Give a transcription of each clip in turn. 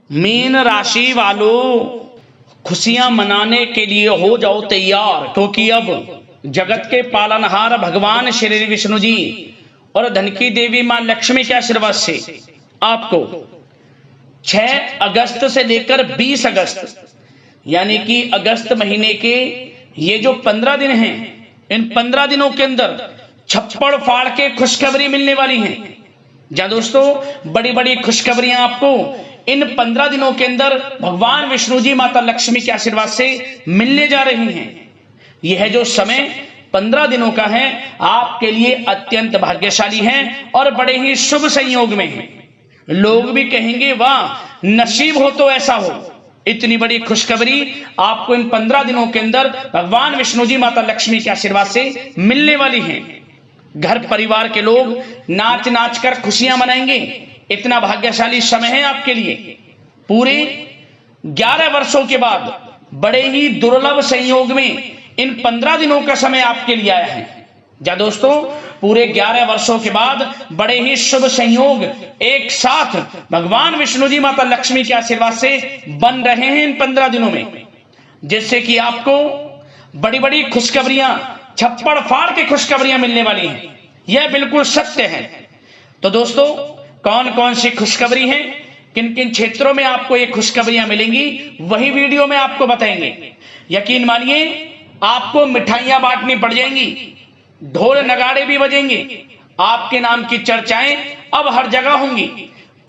Mean राशि वालों, खुशियां मनाने के लिए हो जाओ तैयार, क्योंकि अब जगत के पालनहार भगवान श्री विष्णु जी और धन की देवी मां लक्ष्मी के आशीर्वाद से आपको 6 अगस्त से लेकर 20 अगस्त यानी कि अगस्त महीने के ये जो 15 दिन हैं, इन 15 दिनों के अंदर छप्पड़ फाड़ के खुशखबरी मिलने वाली है। जहां दोस्तों बड़ी बड़ी खुशखबरियां आपको इन 15 दिनों के अंदर भगवान विष्णु जी माता लक्ष्मी के आशीर्वाद से मिलने जा रही हैं। यह जो समय 15 दिनों का है आपके लिए अत्यंत भाग्यशाली है और बड़े ही शुभ संयोग में है। लोग भी कहेंगे वाह नसीब हो तो ऐसा हो। इतनी बड़ी खुशखबरी आपको इन 15 दिनों के अंदर भगवान विष्णु जी माता लक्ष्मी के आशीर्वाद से मिलने वाली है। घर परिवार के लोग नाच नाच कर खुशियां मनाएंगे। इतना भाग्यशाली समय है आपके लिए। पूरे 11 वर्षों के बाद बड़े ही दुर्लभ संयोग में इन 15 दिनों का समय आपके लिए आया है। जहां दोस्तों पूरे 11 वर्षों के बाद बड़े ही शुभ संयोग एक साथ भगवान विष्णु जी माता लक्ष्मी के आशीर्वाद से बन रहे हैं इन 15 दिनों में, जिससे कि आपको बड़ी बड़ी खुशखबरियां, छप्पड़ फाड़ के खुशखबरियां मिलने वाली हैं। यह बिल्कुल सत्य है। तो दोस्तों कौन कौन सी खुशखबरी है, किन किन क्षेत्रों में आपको ये खुशखबरियां मिलेंगी, वही वीडियो में आपको बताएंगे। यकीन मानिए आपको मिठाइयां बांटनी पड़ जाएंगी, ढोल नगाड़े भी बजेंगे, आपके नाम की चर्चाएं अब हर जगह होंगी।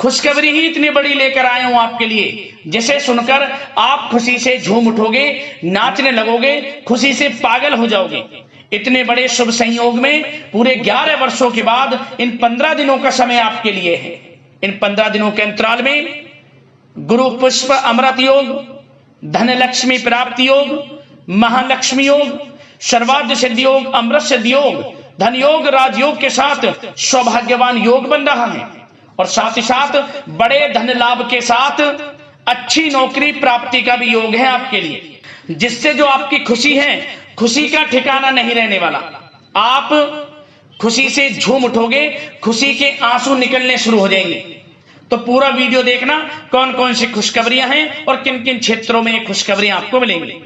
खुशखबरी ही इतनी बड़ी लेकर आया हूं आपके लिए, जिसे सुनकर आप खुशी से झूम उठोगे, नाचने लगोगे, खुशी से पागल हो जाओगे। इतने बड़े शुभ संयोग में पूरे 11 वर्षों के बाद इन 15 दिनों का समय आपके लिए है। इन 15 दिनों के अंतराल में गुरु पुष्प अमृत योग, धन लक्ष्मी प्राप्ति योग, महालक्ष्मी योग, सर्वार्थ सिद्धि योग, अमृत सिद्धि योग, धन योग, राजयोग के साथ सौभाग्यवान योग बन रहा है। और साथ ही साथ बड़े धन लाभ के साथ अच्छी नौकरी प्राप्ति का भी योग है आपके लिए, जिससे जो आपकी खुशी है, खुशी का ठिकाना नहीं रहने वाला। आप खुशी से झूम उठोगे, खुशी के आंसू निकलने शुरू हो जाएंगे। तो पूरा वीडियो देखना कौन कौन सी खुशखबरियां हैं और किन किन क्षेत्रों में खुशखबरियां आपको मिलेंगी।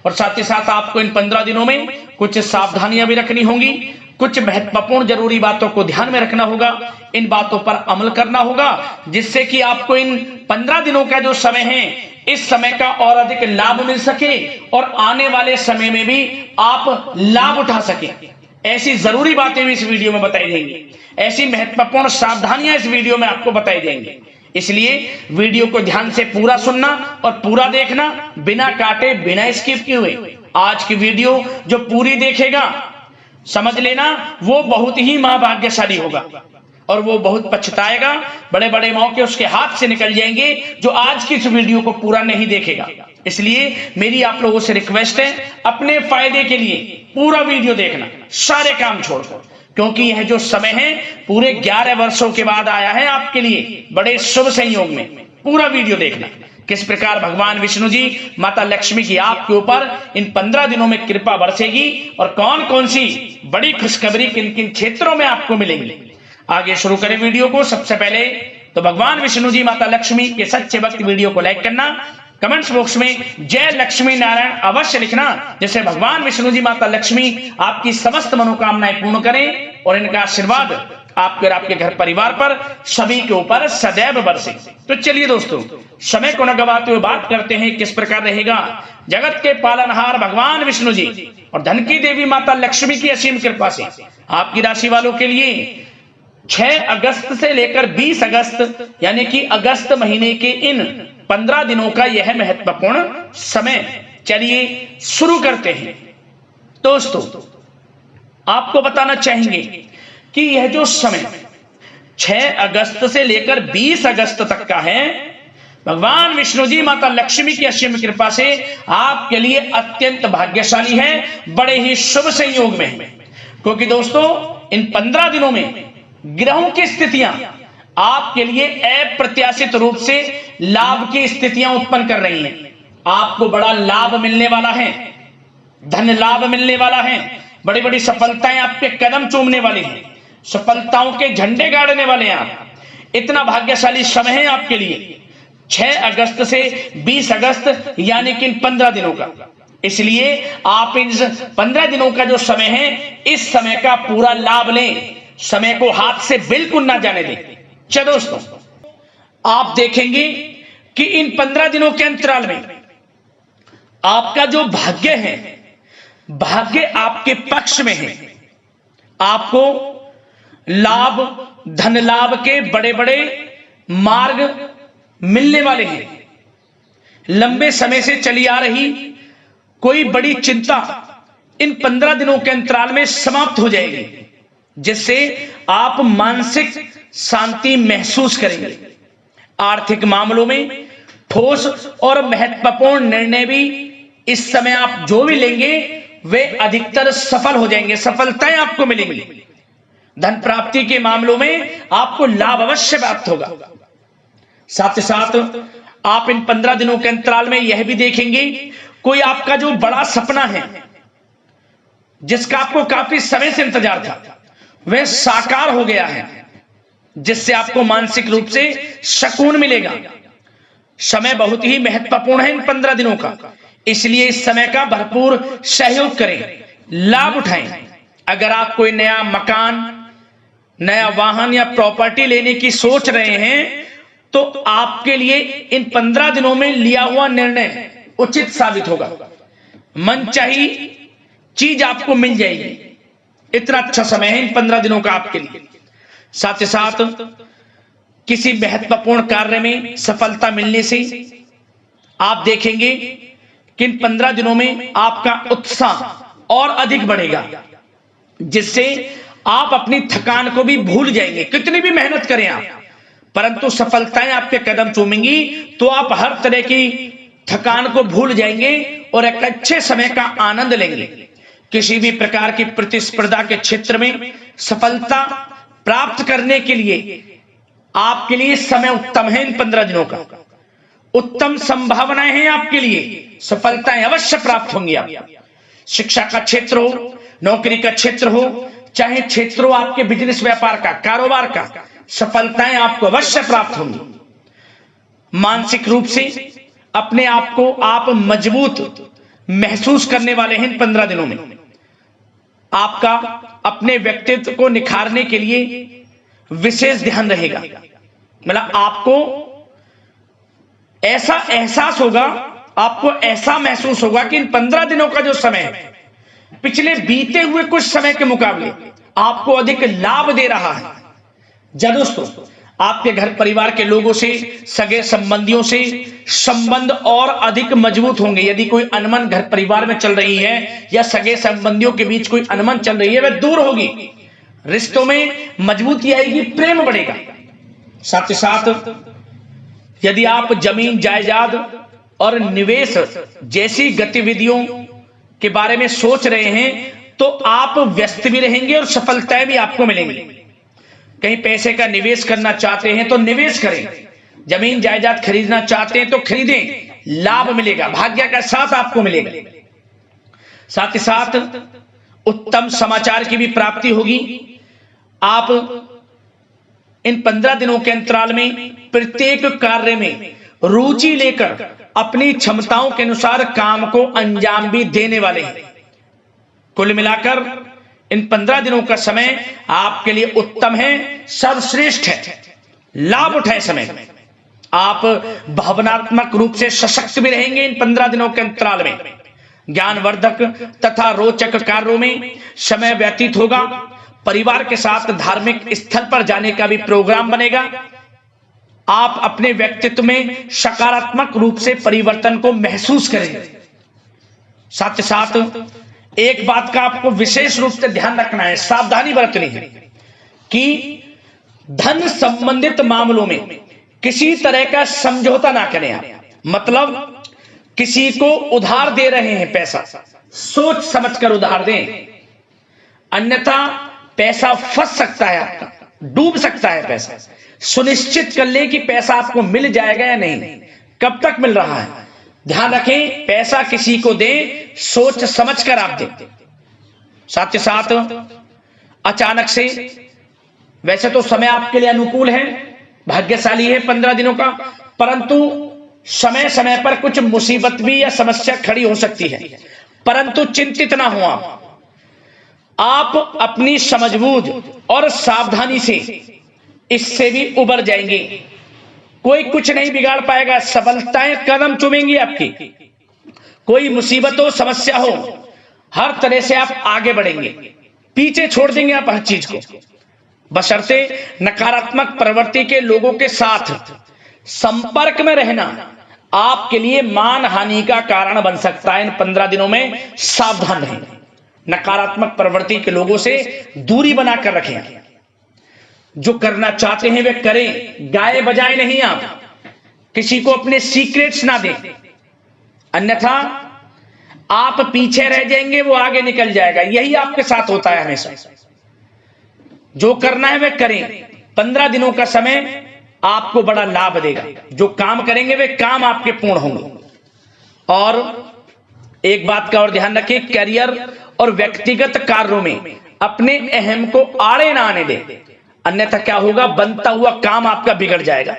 और साथ ही साथ आपको इन 15 दिनों में कुछ सावधानियां भी रखनी होंगी, कुछ महत्वपूर्ण जरूरी बातों को ध्यान में रखना होगा, इन बातों पर अमल करना होगा, जिससे कि आपको इन 15 दिनों का जो समय है, इस समय का और अधिक लाभ मिल सके और आने वाले समय में भी आप लाभ उठा सके। ऐसी जरूरी बातें भी इस वीडियो में बताई जाएंगी, ऐसी महत्वपूर्ण सावधानियां इस वीडियो में आपको बताई जाएंगी। इसलिए वीडियो को ध्यान से पूरा सुनना और पूरा देखना, बिना काटे, बिना स्किप किए हुए। आज की वीडियो जो पूरी देखेगा, समझ लेना वो बहुत ही महाभाग्यशाली होगा और वो बहुत पछताएगा। बड़े बड़े मौके उसके हाथ से निकल जाएंगे जो आज की इस वीडियो को पूरा नहीं देखेगा। इसलिए मेरी आप लोगों से रिक्वेस्ट है, अपने फायदे के लिए पूरा वीडियो देखना, सारे काम छोड़कर, क्योंकि यह जो समय है पूरे 11 वर्षों के बाद आया है आपके लिए बड़े शुभ संयोग में। पूरा वीडियो देखना किस प्रकार भगवान विष्णु जी माता लक्ष्मी की आपके ऊपर इन 15 दिनों में कृपा बरसेगी और कौन कौन सी बड़ी खुशखबरी किन किन क्षेत्रों में आपको मिलेंगी। आगे शुरू करें वीडियो को। सबसे पहले तो भगवान विष्णु जी माता लक्ष्मी के सच्चे भक्त वीडियो को लाइक करना, कमेंट्स बॉक्स में जय लक्ष्मी नारायण अवश्य लिखना, जिससे भगवान विष्णु जी माता लक्ष्मी आपकी समस्त मनोकामनाएं पूर्ण करें और इनका आशीर्वाद आपके और आपके घर परिवार पर सभी के ऊपर सदैव बरसे। तो चलिए दोस्तों, समय को न गवाते हुए बात करते हैं किस प्रकार रहेगा जगत के पालनहार भगवान विष्णु जी और धन की देवी माता लक्ष्मी की असीम कृपा से आपकी राशि वालों के लिए 6 अगस्त से लेकर 20 अगस्त यानी कि अगस्त महीने के इन 15 दिनों का यह महत्वपूर्ण समय। चलिए शुरू करते हैं। दोस्तों आपको बताना चाहेंगे कि यह जो समय 6 अगस्त से लेकर 20 अगस्त तक का है, भगवान विष्णु जी माता लक्ष्मी की असीम कृपा से आपके लिए अत्यंत भाग्यशाली है, बड़े ही शुभ संयोग में है। क्योंकि दोस्तों इन 15 दिनों में ग्रहों की स्थितियां आपके लिए अप्रत्याशित रूप से लाभ की स्थितियां उत्पन्न कर रही हैं। आपको बड़ा लाभ मिलने वाला है, धन लाभ मिलने वाला है, बड़ी बड़ी सफलताएं आपके कदम चूमने वाली हैं, सफलताओं के झंडे गाड़ने वाले हैं आप। इतना भाग्यशाली समय है आपके लिए। 6 अगस्त से 20 अगस्त यानी कि 15 दिनों का। इसलिए आप इन 15 दिनों का जो समय है, इस समय का पूरा लाभ लें, समय को हाथ से बिल्कुल ना जाने दें। चलो दोस्तों, आप देखेंगे कि इन 15 दिनों के अंतराल में आपका जो भाग्य है, भाग्य आपके पक्ष में है। आपको लाभ, धन लाभ के बड़े बड़े मार्ग मिलने वाले हैं। लंबे समय से चली आ रही कोई बड़ी चिंता इन 15 दिनों के अंतराल में समाप्त हो जाएगी, जिससे आप मानसिक शांति महसूस करेंगे। आर्थिक मामलों में ठोस और महत्वपूर्ण निर्णय भी इस समय आप जो भी लेंगे वे अधिकतर सफल हो जाएंगे, सफलताएं आपको मिलेंगी। धन प्राप्ति के मामलों में आपको लाभ अवश्य प्राप्त होगा। साथ ही साथ आप इन 15 दिनों के अंतराल में यह भी देखेंगे, कोई आपका जो बड़ा सपना है, जिसका आपको काफी समय से इंतजार था, वह साकार हो गया है, जिससे आपको मानसिक रूप से सुकून मिलेगा। समय बहुत ही महत्वपूर्ण है इन 15 दिनों का, इसलिए इस समय का भरपूर सहयोग करें, लाभ उठाएं। अगर आप कोई नया मकान, नया वाहन या प्रॉपर्टी लेने की सोच रहे हैं, तो आपके लिए इन 15 दिनों में लिया हुआ निर्णय उचित साबित होगा। मनचाही चीज आपको मिल जाएगी। इतना अच्छा समय है इन 15 दिनों का आपके लिए। साथ ही साथ किसी महत्वपूर्ण कार्य में सफलता मिलने से आप देखेंगे कि इन 15 दिनों में आपका उत्साह और अधिक बढ़ेगा, जिससे आप अपनी थकान को भी भूल जाएंगे। कितनी भी मेहनत करें आप, परंतु सफलताएं आपके कदम चूमेंगी तो आप हर तरह की थकान को भूल जाएंगे और एक अच्छे समय का आनंद लेंगे। किसी भी प्रकार की प्रतिस्पर्धा के क्षेत्र में सफलता प्राप्त करने के लिए आपके लिए समय उत्तम है। इन 15 दिनों का उत्तम संभावनाएं हैं आपके लिए, सफलताएं अवश्य प्राप्त होंगी। आप शिक्षा का क्षेत्र हो, नौकरी का क्षेत्र हो, चाहे क्षेत्र हो आपके बिजनेस व्यापार का, कारोबार का, सफलताएं आपको अवश्य प्राप्त होंगी। मानसिक रूप से अपने आप को आप मजबूत महसूस करने वाले हैं इन 15 दिनों में। आपका अपने व्यक्तित्व को निखारने के लिए विशेष ध्यान रहेगा। मतलब आपको ऐसा एहसास होगा, आपको ऐसा महसूस होगा कि इन 15 दिनों का जो समय है, पिछले बीते हुए कुछ समय के मुकाबले आपको अधिक लाभ दे रहा है। जब दोस्तों आपके घर परिवार के लोगों से, सगे संबंधियों से संबंध और अधिक मजबूत होंगे। यदि कोई अनबन घर परिवार में चल रही है या सगे संबंधियों के बीच कोई अनबन चल रही है, वह दूर होगी, रिश्तों में मजबूती आएगी, प्रेम बढ़ेगा। साथ ही साथ यदि आप जमीन जायदाद और निवेश जैसी गतिविधियों के बारे में सोच रहे हैं, तो आप व्यस्त भी रहेंगे और सफलताएं भी आपको मिलेंगी। कहीं पैसे का निवेश करना चाहते हैं तो निवेश करें, जमीन जायदाद खरीदना चाहते हैं तो खरीदें, लाभ मिलेगा, भाग्य का साथ आपको मिलेगा। साथ ही साथ उत्तम समाचार की भी प्राप्ति होगी। आप इन 15 दिनों के अंतराल में प्रत्येक कार्य में रुचि लेकर अपनी क्षमताओं के अनुसार काम को अंजाम भी देने वाले हैं। कुल मिलाकर इन 15 दिनों का समय आपके लिए उत्तम है, सर्वश्रेष्ठ है। लाभ उठाए समय में। आप भावनात्मक रूप से सशक्त भी रहेंगे इन 15 दिनों के अंतराल में। ज्ञानवर्धक तथा रोचक कार्यों में समय व्यतीत होगा। परिवार के साथ धार्मिक स्थल पर जाने का भी प्रोग्राम बनेगा। आप अपने व्यक्तित्व में सकारात्मक रूप से परिवर्तन को महसूस करेंगे। साथ ही साथ एक बात का आपको विशेष रूप से ध्यान रखना है, सावधानी बरतनी है कि धन संबंधित मामलों में किसी तरह का समझौता ना करें आप। मतलब किसी को उधार दे रहे हैं पैसा, सोच समझकर उधार दें, अन्यथा पैसा फंस सकता है, आपका डूब सकता है पैसा। सुनिश्चित कर लें कि पैसा आपको मिल जाएगा या नहीं, कब तक मिल रहा है। ध्यान रखें, पैसा किसी को दें, सोच समझकर आप दें। साथ ही साथ अचानक से, वैसे तो समय आपके लिए अनुकूल है, भाग्यशाली है 15 दिनों का, परंतु समय समय पर कुछ मुसीबत भी या समस्या खड़ी हो सकती है। परंतु चिंतित ना हो आप अपनी समझबूझ और सावधानी से इससे भी उबर जाएंगे। कोई कुछ नहीं बिगाड़ पाएगा, सफलताएं कदम चूमेंगी आपकी। कोई मुसीबत हो, समस्या हो, हर तरह से आप आगे बढ़ेंगे, पीछे छोड़ देंगे आप हर चीज को। बशर्ते नकारात्मक प्रवृत्ति के लोगों के साथ संपर्क में रहना आपके लिए मान हानि का कारण बन सकता है। इन 15 दिनों में सावधान रहें, नकारात्मक प्रवृत्ति के लोगों से दूरी बनाकर रखें। जो करना चाहते हैं वे करें, गाए बजाए नहीं। आप किसी को अपने सीक्रेट्स ना दें, अन्यथा आप पीछे रह जाएंगे, वो आगे निकल जाएगा। यही आपके साथ होता है हमेशा। जो करना है वे करें। 15 दिनों का समय आपको बड़ा लाभ देगा। जो काम करेंगे वे काम आपके पूर्ण होंगे। और एक बात का और ध्यान रखें, करियर और व्यक्तिगत कार्यों में अपने अहम को आड़े ना आने दें, अन्यथा क्या होगा, बनता हुआ काम आपका बिगड़ जाएगा।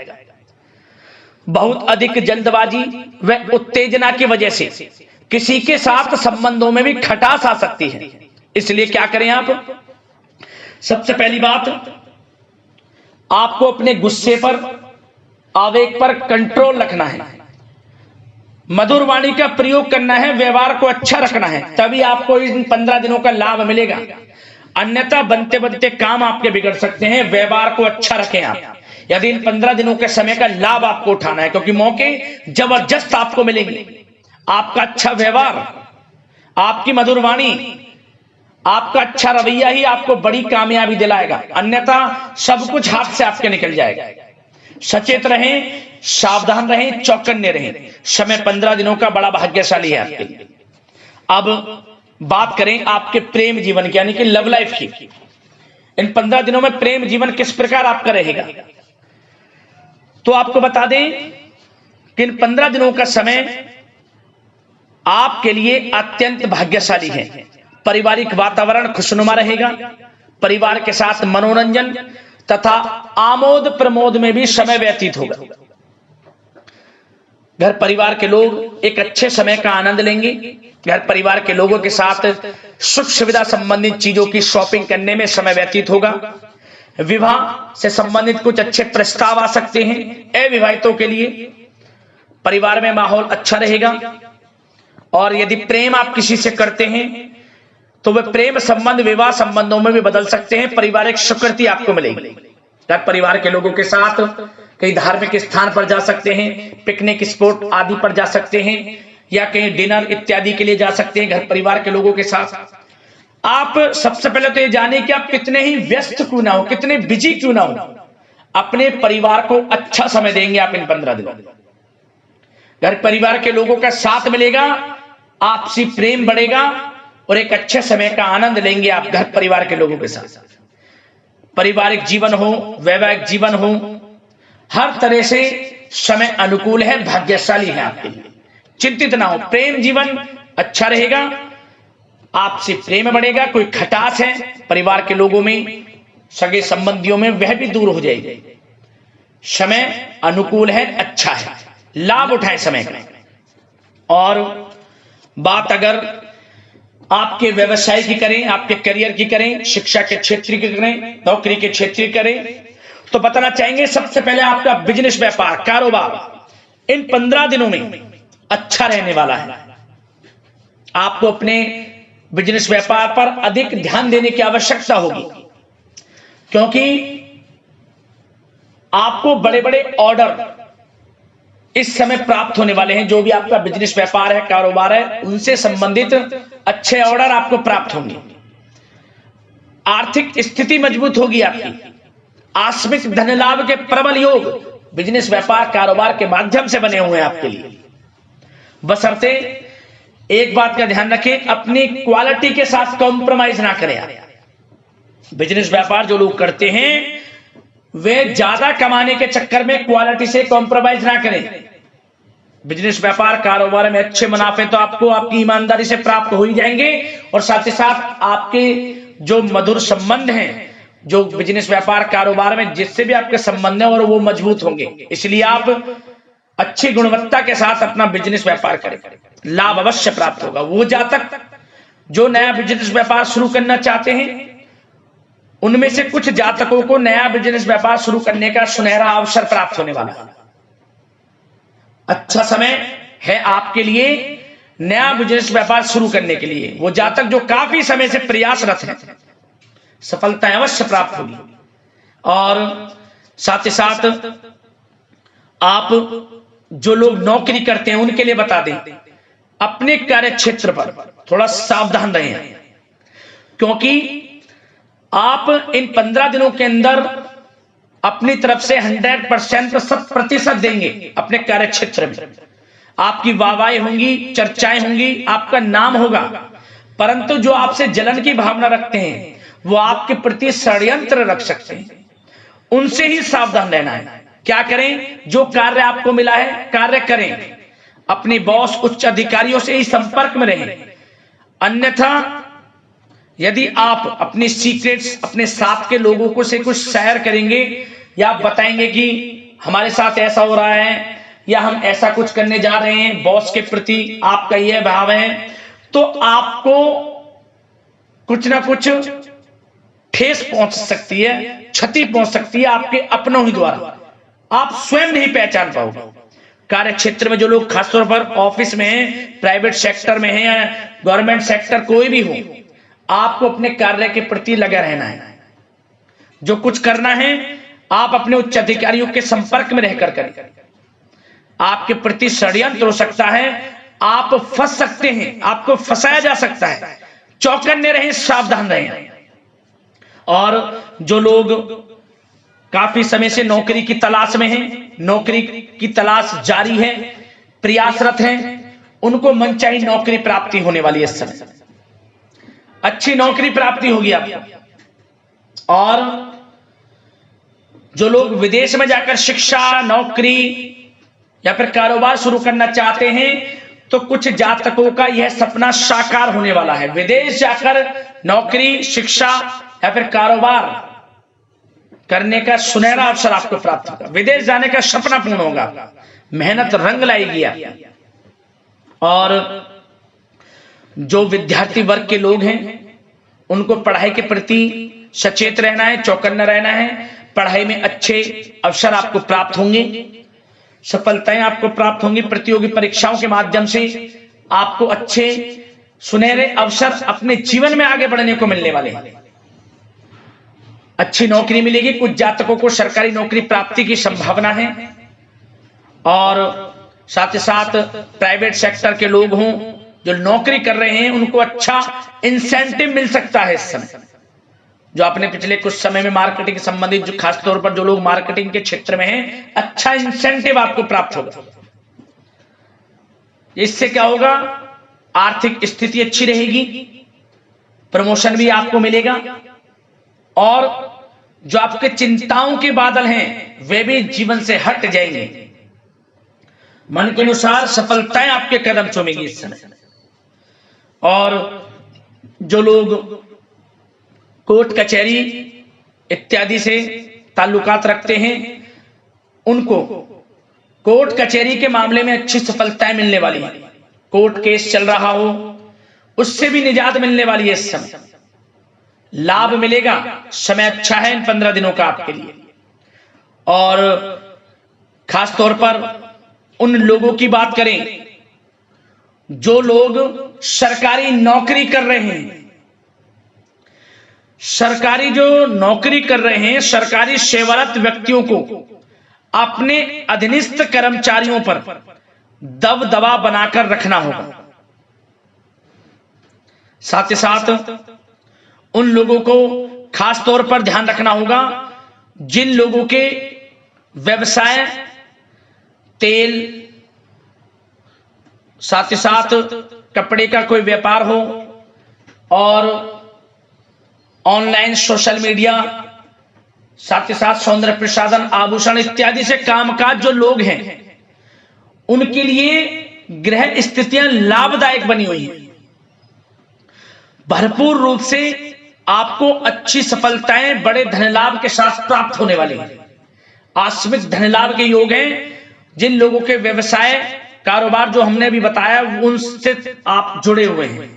बहुत अधिक जल्दबाजी व उत्तेजना की वजह से किसी के साथ संबंधों में भी खटास आ सकती है। इसलिए क्या करें आप, सबसे पहली बात, आपको अपने गुस्से पर, आवेग पर कंट्रोल रखना है। मधुर वाणी का प्रयोग करना है, व्यवहार को अच्छा रखना है, तभी आपको इन 15 दिनों का लाभ मिलेगा। अन्यथा बनते बनते काम आपके बिगड़ सकते हैं। व्यवहार को अच्छा रखें आप, यदि इन 15 दिनों के समय का लाभ आपको उठाना है, क्योंकि मौके जबरदस्त आपको मिलेंगे। आपका अच्छा व्यवहार, आपकी मधुर वाणी, आपका अच्छा रवैया ही आपको बड़ी कामयाबी दिलाएगा, अन्यथा सब कुछ हाथ से आपके निकल जाएगा। सचेत रहें, सावधान रहें, चौकन्ने रहें। समय 15 दिनों का बड़ा भाग्यशाली है आपके लिए। अब बात करें आपके प्रेम जीवन की, यानी कि लव लाइफ की। इन 15 दिनों में प्रेम जीवन किस प्रकार आपका रहेगा, तो आपको बता दें कि इन 15 दिनों का समय आपके लिए अत्यंत भाग्यशाली है। पारिवारिक वातावरण खुशनुमा रहेगा। परिवार के साथ मनोरंजन तथा आमोद प्रमोद में भी समय व्यतीत होगा। घर परिवार के लोग एक अच्छे समय का आनंद लेंगे। घर परिवार के लोगों के साथ सुख सुविधा संबंधित चीजों की शॉपिंग करने में समय व्यतीत होगा। विवाह से संबंधित कुछ अच्छे प्रस्ताव आ सकते हैं अविवाहितों के लिए। परिवार में माहौल अच्छा रहेगा। और यदि प्रेम आप किसी से करते हैं तो वह प्रेम संबंध विवाह संबंधों में भी बदल सकते हैं। पारिवारिक स्वीकृति आपको मिलेगी। घर परिवार के लोगों के साथ कहीं धार्मिक स्थान पर जा सकते हैं, पिकनिक स्पॉट आदि पर जा सकते हैं, या कहीं डिनर इत्यादि के लिए जा सकते हैं घर परिवार के लोगों के साथ। आप सबसे पहले तो ये जाने कि आप कितने ही व्यस्त क्यों ना हो, कितने बिजी क्यों ना हो, अपने परिवार को अच्छा समय देंगे आप इन 15 दिनों। घर परिवार के लोगों का साथ मिलेगा, आपसी प्रेम बढ़ेगा और एक अच्छे समय का आनंद लेंगे आप घर परिवार के लोगों के साथ। पारिवारिक जीवन हो, वैवाहिक जीवन हो, हर तरह से समय अनुकूल है, भाग्यशाली है आपके लिए। चिंतित ना हो, प्रेम जीवन अच्छा रहेगा, आपसे प्रेम बढ़ेगा। कोई खटास है परिवार के लोगों में, सगे संबंधियों में, वह भी दूर हो जाएगी। समय अनुकूल है, अच्छा है, लाभ उठाएं समय का। और बात अगर आपके व्यवसाय की करें, आपके करियर की करें, शिक्षा के क्षेत्र की करें, नौकरी के क्षेत्र की करें, तो बताना चाहेंगे सबसे पहले आपका बिजनेस, व्यापार, कारोबार इन 15 दिनों में अच्छा रहने वाला है। आपको अपने बिजनेस व्यापार पर अधिक ध्यान देने की आवश्यकता होगी, क्योंकि आपको बड़े बड़े ऑर्डर इस समय प्राप्त होने वाले हैं। जो भी आपका बिजनेस व्यापार है, कारोबार है, उनसे संबंधित अच्छे ऑर्डर आपको प्राप्त होंगे। आर्थिक स्थिति मजबूत होगी आपकी। आकस्मिक धन लाभ के प्रबल योग बिजनेस व्यापार कारोबार के माध्यम से बने हुए हैं आपके लिए। बशर्ते एक बात का ध्यान रखें, अपनी क्वालिटी के साथ कॉम्प्रोमाइज ना करें। बिजनेस व्यापार जो लोग करते हैं वे ज्यादा कमाने के चक्कर में क्वालिटी से कॉम्प्रोमाइज ना करें। बिजनेस व्यापार कारोबार में अच्छे मुनाफे तो आपको आपकी ईमानदारी से प्राप्त हो ही जाएंगे, और साथ ही साथ आपके जो मधुर संबंध हैं, जो बिजनेस व्यापार कारोबार में जिससे भी आपके संबंध हैं, और वो मजबूत होंगे। इसलिए आप अच्छी गुणवत्ता के साथ अपना बिजनेस व्यापार करें, लाभ अवश्य प्राप्त होगा। वो जातक जो नया बिजनेस व्यापार शुरू करना चाहते हैं, उनमें से कुछ जातकों को नया बिजनेस व्यापार शुरू करने का सुनहरा अवसर प्राप्त होने वाला है। अच्छा समय है आपके लिए नया बिजनेस व्यापार शुरू करने के लिए। वो जातक जो काफी समय से प्रयासरत हैं, सफलता अवश्य प्राप्त होगी। और साथ ही साथ आप जो लोग नौकरी करते हैं उनके लिए बता दें, अपने कार्य क्षेत्र पर थोड़ा सावधान रहें, क्योंकि आप इन 15 दिनों के अंदर अपनी तरफ से 100% 100% देंगे। अपने कार्य क्षेत्र में आपकी वाहवाही होंगी, चर्चाएं होंगी, आपका नाम होगा, परंतु जो आपसे जलन की भावना रखते हैं वो आपके प्रति षड्यंत्र रख सकते हैं। उनसे ही सावधान रहना है। क्या करें? जो कार्य आपको मिला है कार्य करें, अपने बॉस उच्च अधिकारियों से ही संपर्क में रहें। अन्यथा यदि आप अपनी सीक्रेट्स अपने साथ के लोगों को से कुछ शेयर करेंगे या बताएंगे कि हमारे साथ ऐसा हो रहा है या हम ऐसा कुछ करने जा रहे हैं, बॉस के प्रति आपका यह भाव है, तो आपको कुछ ना कुछ ठेस पहुंच सकती है, क्षति पहुंच सकती है आपके अपनों ही द्वारा। आप स्वयं नहीं पहचान पाओगे। कार्य क्षेत्र में जो लोग खासतौर पर ऑफिस में हैं, प्राइवेट सेक्टर में हैं या गवर्नमेंट सेक्टर, कोई भी हो, आपको अपने कार्य के प्रति लगा रहना है। जो कुछ करना है आप अपने उच्च अधिकारियों के संपर्क में रहकर करें। आपके प्रति षड्यंत्र हो सकता है, आप फंस सकते हैं, आपको फंसाया जा सकता है। चौकन्ने रहें, सावधान रहें। और जो लोग काफी समय से नौकरी की तलाश में हैं, नौकरी की तलाश जारी है, प्रयासरत हैं, उनको मनचाही नौकरी प्राप्ति होने वाली है। इस समय अच्छी नौकरी प्राप्ति होगी आपको। और जो लोग विदेश में जाकर शिक्षा, नौकरी या फिर कारोबार शुरू करना चाहते हैं, तो कुछ जातकों का यह सपना साकार होने वाला है। विदेश जाकर नौकरी, शिक्षा या फिर कारोबार करने का सुनहरा अवसर आपको प्राप्त होगा। विदेश जाने का सपना पूर्ण होगा, मेहनत रंग लाएगी आप। और जो विद्यार्थी वर्ग के लोग हैं उनको पढ़ाई के प्रति सचेत रहना है, चौकन्ना रहना है। पढ़ाई में अच्छे अवसर आपको प्राप्त होंगे, सफलताएं आपको प्राप्त होंगी। प्रतियोगी परीक्षाओं के माध्यम से आपको अच्छे सुनहरे अवसर अपने जीवन में आगे बढ़ने को मिलने वाले हैं। अच्छी नौकरी मिलेगी। कुछ जातकों को सरकारी नौकरी प्राप्ति की संभावना है। और साथ ही साथ प्राइवेट सेक्टर के लोग हों जो नौकरी कर रहे हैं, उनको अच्छा इंसेंटिव मिल सकता है इस समय। जो आपने पिछले कुछ समय में मार्केटिंग संबंधित, जो खासतौर पर जो लोग मार्केटिंग के क्षेत्र में हैं, अच्छा इंसेंटिव आपको प्राप्त होगा। इससे क्या होगा? आर्थिक स्थिति अच्छी रहेगी, प्रमोशन भी आपको मिलेगा, और जो आपके चिंताओं के बादल हैं वे भी जीवन से हट जाएंगे। मन के अनुसार सफलताएं आपके कदम चूमेगी इस समय। और जो लोग कोर्ट कचहरी इत्यादि से ताल्लुकात रखते हैं, उनको कोर्ट कचहरी के मामले में अच्छी सफलताएं मिलने वाली है। कोर्ट केस चल रहा हो उससे भी निजात मिलने वाली है। इस समय लाभ मिलेगा, समय अच्छा है इन 15 दिनों का आपके लिए। और खास तौर पर उन लोगों की बात करें जो लोग सरकारी नौकरी कर रहे हैं। सरकारी जो नौकरी कर रहे हैं, सरकारी सेवारत व्यक्तियों को अपने अधीनस्थ कर्मचारियों पर दबदबा बनाकर रखना होगा। साथ ही साथ उन लोगों को खास तौर पर ध्यान रखना होगा जिन लोगों के व्यवसाय तेल, साथ ही साथ कपड़े का कोई व्यापार हो, और ऑनलाइन सोशल मीडिया, साथ ही साथ सौंदर्य प्रसाधन, आभूषण इत्यादि से कामकाज जो लोग हैं, उनके लिए ग्रह स्थितियां लाभदायक बनी हुई हैं। भरपूर रूप से आपको अच्छी सफलताएं बड़े धन लाभ के साथ प्राप्त होने वाली हैं। आकस्मिक धन लाभ के योग हैं। जिन लोगों के व्यवसाय कारोबार जो हमने अभी बताया उनसे आप जुड़े हुए हैं,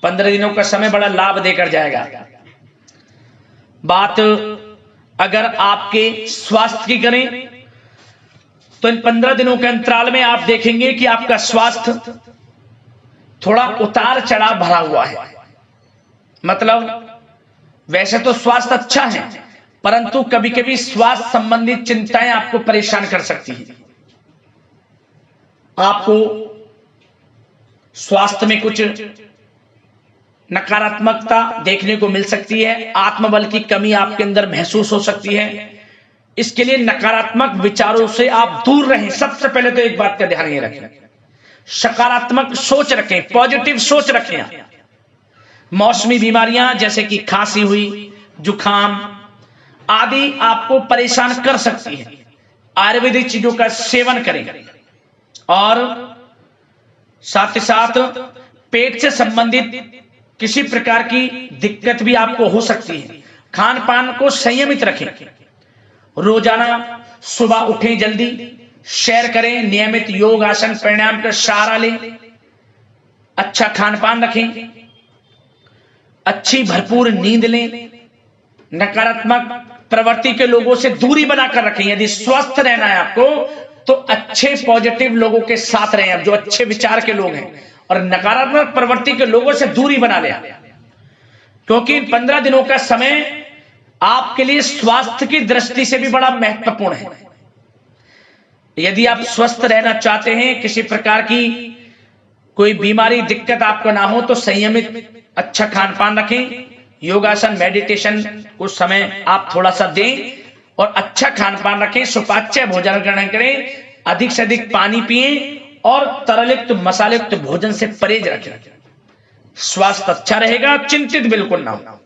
15 दिनों का समय बड़ा लाभ देकर जाएगा। बात अगर आपके स्वास्थ्य की करें तो इन 15 दिनों के अंतराल में आप देखेंगे कि आपका स्वास्थ्य थोड़ा उतार चढ़ाव भरा हुआ है। मतलब वैसे तो स्वास्थ्य अच्छा है, परंतु कभी कभी स्वास्थ्य संबंधित चिंताएं आपको परेशान कर सकती हैं। आपको स्वास्थ्य में कुछ नकारात्मकता देखने को मिल सकती है, आत्मबल की कमी आपके अंदर महसूस हो सकती है। इसके लिए नकारात्मक विचारों से आप दूर रहें। सबसे पहले तो एक बात का ध्यान ये रखें, सकारात्मक सोच रखें, पॉजिटिव सोच रखें। मौसमी बीमारियां जैसे कि खांसी हुई, जुखाम आदि आपको परेशान कर सकती है। आयुर्वेदिक चीजों का सेवन करें और साथ ही साथ पेट से संबंधित किसी प्रकार की दिक्कत भी आपको हो सकती है। खान पान को संयमित रखें, रोजाना सुबह उठें, जल्दी सैर करें, नियमित योग आसन प्राणायाम का सहारा लें, अच्छा खान पान रखें, अच्छी भरपूर नींद लें, नकारात्मक प्रवृत्ति के लोगों से दूरी बनाकर रखें। यदि स्वस्थ रहना है आपको तो अच्छे पॉजिटिव लोगों के साथ रहें, जो अच्छे विचार के लोग हैं, और नकारात्मक प्रवृत्ति के लोगों से दूरी बना लें, क्योंकि 15 दिनों का समय आपके लिए स्वास्थ्य की दृष्टि से भी बड़ा महत्वपूर्ण है। यदि आप स्वस्थ रहना चाहते हैं, किसी प्रकार की कोई बीमारी दिक्कत आपको ना हो, तो संयमित अच्छा खान पान रखें, योगासन मेडिटेशन कुछ समय आप थोड़ा सा दें और अच्छा खान पान रखें, सुपाच्य भोजन ग्रहण करें, अधिक से अधिक पानी पिएं और तरलयुक्त मसालेयुक्त भोजन से परहेज रखें। स्वास्थ्य अच्छा रहेगा, चिंतित बिल्कुल ना हो।